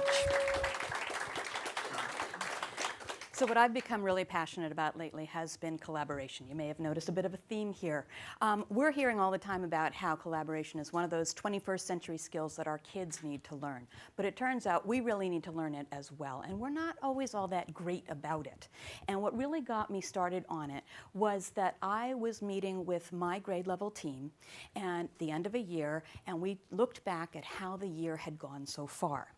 much. So what I've become really passionate about lately has been collaboration. You may have noticed a bit of a theme here. We're hearing all the time about how collaboration is one of those 21st century skills that our kids need to learn. But it turns out we really need to learn it as well, and we're not always all that great about it. And what really got me started on it was that I was meeting with my grade level team at the end of a year, and we looked back at how the year had gone so far.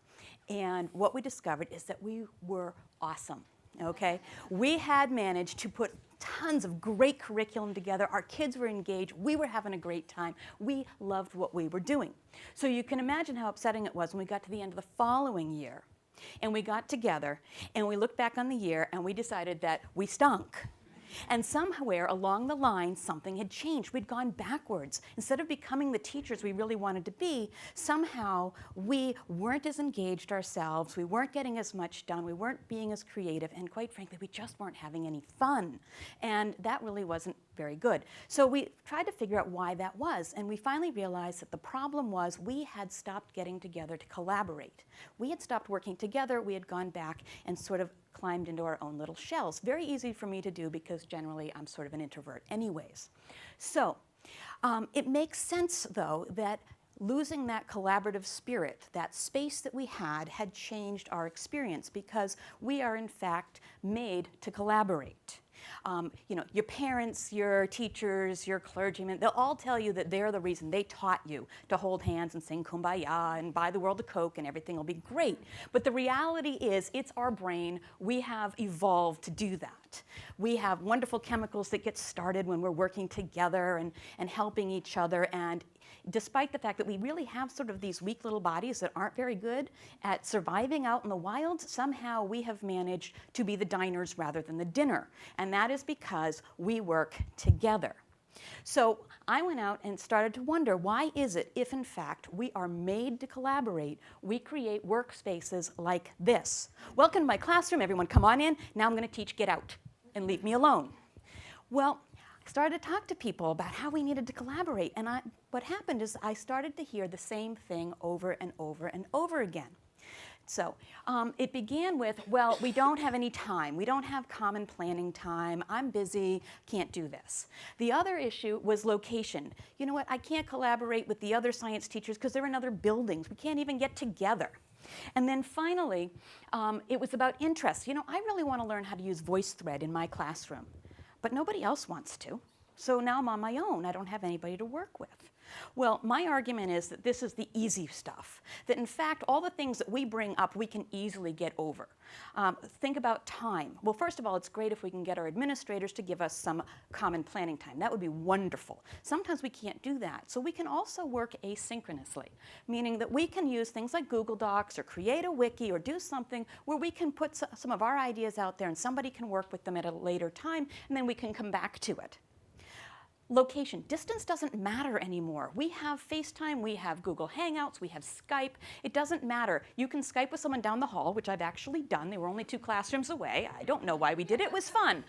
And what we discovered is that we were awesome. Okay, we had managed to put tons of great curriculum together. Our kids were engaged. We were having a great time. We loved what we were doing. So you can imagine how upsetting it was when we got to the end of the following year and we got together and we looked back on the year and we decided that we stunk. And somewhere along the line, something had changed. We'd gone backwards. Instead of becoming the teachers we really wanted to be, somehow we weren't as engaged ourselves. We weren't getting as much done. We weren't being as creative. And quite frankly, we just weren't having any fun. And that really wasn't very good. So we tried to figure out why that was. And we finally realized that the problem was we had stopped getting together to collaborate. We had stopped working together. We had gone back and sort of climbed into our own little shells. Very easy for me to do because generally I'm sort of an introvert anyways. So it makes sense though that losing that collaborative spirit, that space that we had changed our experience because we are in fact made to collaborate. You know, your parents, your teachers, your clergymen, they'll all tell you that they're the reason they taught you to hold hands and sing Kumbaya and buy the world a Coke and everything will be great. But the reality is it's our brain. We have evolved to do that. We have wonderful chemicals that get started when we're working together and helping each other. And despite the fact that we really have sort of these weak little bodies that aren't very good at surviving out in the wild, somehow we have managed to be the diners rather than the dinner. And that is because we work together. So I went out and started to wonder, why is it if in fact we are made to collaborate, we create workspaces like this? Welcome to my classroom, everyone come on in. Now I'm going to teach Get Out and leave me alone. Well, I started to talk to people about how we needed to collaborate, and what happened is I started to hear the same thing over and over and over again. So it began with, well, we don't have any time. We don't have common planning time. I'm busy, can't do this. The other issue was location. You know what, I can't collaborate with the other science teachers because they're in other buildings. We can't even get together. And then finally, it was about interests. You know, I really want to learn how to use VoiceThread in my classroom, but nobody else wants to. So now I'm on my own. I don't have anybody to work with. Well, my argument is that this is the easy stuff, that in fact all the things that we bring up we can easily get over. Think about time. Well, first of all, it's great if we can get our administrators to give us some common planning time. That would be wonderful. Sometimes we can't do that. So we can also work asynchronously, meaning that we can use things like Google Docs or create a wiki or do something where we can put some of our ideas out there and somebody can work with them at a later time and then we can come back to it. Location. Distance doesn't matter anymore. We have FaceTime, we have Google Hangouts, we have Skype. It doesn't matter. You can Skype with someone down the hall, which I've actually done. They were only 2 classrooms away. I don't know why we did it. It was fun.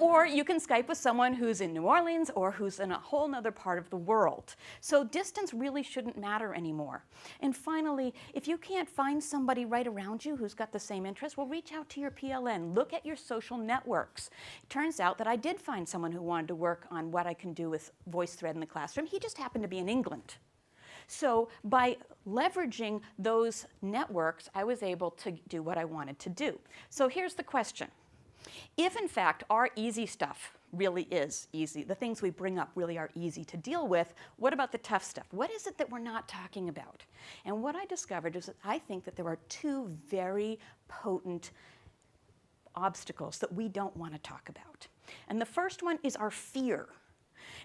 Or you can Skype with someone who's in New Orleans or who's in a whole other part of the world. So distance really shouldn't matter anymore. And finally, if you can't find somebody right around you who's got the same interest, well, reach out to your PLN. Look at your social networks. It turns out that I did find someone who wanted to work on what I can do with VoiceThread in the classroom. He just happened to be in England. So by leveraging those networks, I was able to do what I wanted to do. So here's the question. If in fact our easy stuff really is easy, the things we bring up really are easy to deal with, what about the tough stuff? What is it that we're not talking about? And what I discovered is that I think that there are 2 very potent obstacles that we don't want to talk about. And the first one is our fear.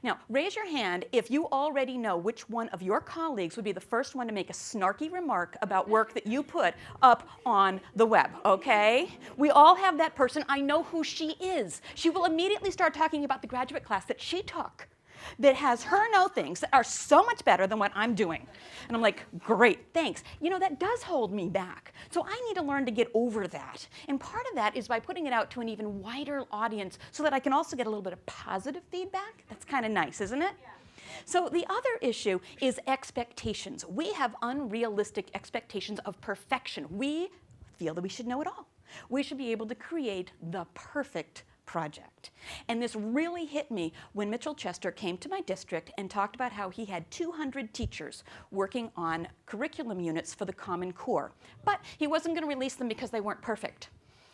Now, raise your hand if you already know which one of your colleagues would be the first one to make a snarky remark about work that you put up on the web, okay? We all have that person. I know who she is. She will immediately start talking about the graduate class that she took that has her know things that are so much better than what I'm doing. And I'm like, great, thanks. You know, that does hold me back. So I need to learn to get over that. And part of that is by putting it out to an even wider audience so that I can also get a little bit of positive feedback. That's kind of nice, isn't it? Yeah. So the other issue is expectations. We have unrealistic expectations of perfection. We feel that we should know it all. We should be able to create the perfect project. And this really hit me when Mitchell Chester came to my district and talked about how he had 200 teachers working on curriculum units for the Common Core. But he wasn't going to release them because they weren't perfect.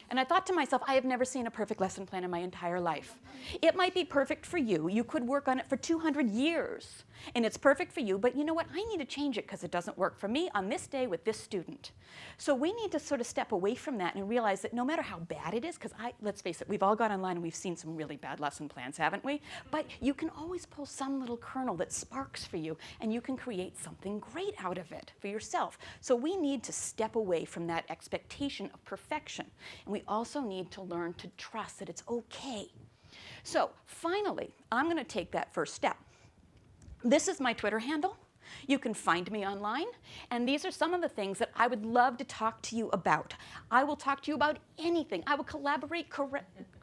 And I thought to myself, I have never seen a perfect lesson plan in my entire life. It might be perfect for you. You could work on it for 200 years, and it's perfect for you, but you know what? I need to change it because it doesn't work for me on this day with this student. So we need to sort of step away from that and realize that no matter how bad it is, because let's face it, we've all gone online and we've seen some really bad lesson plans, haven't we? But you can always pull some little kernel that sparks for you, and you can create something great out of it for yourself. So we need to step away from that expectation of perfection. And we also need to learn to trust that it's okay. So finally, I'm going to take that first step. This is my Twitter handle. You can find me online, and these are some of the things that I would love to talk to you about. I will talk to you about anything. I will collaborate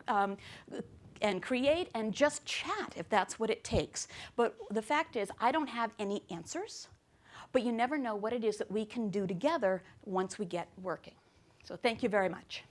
and create and just chat if that's what it takes. But the fact is, I don't have any answers, but you never know what it is that we can do together once we get working. So thank you very much.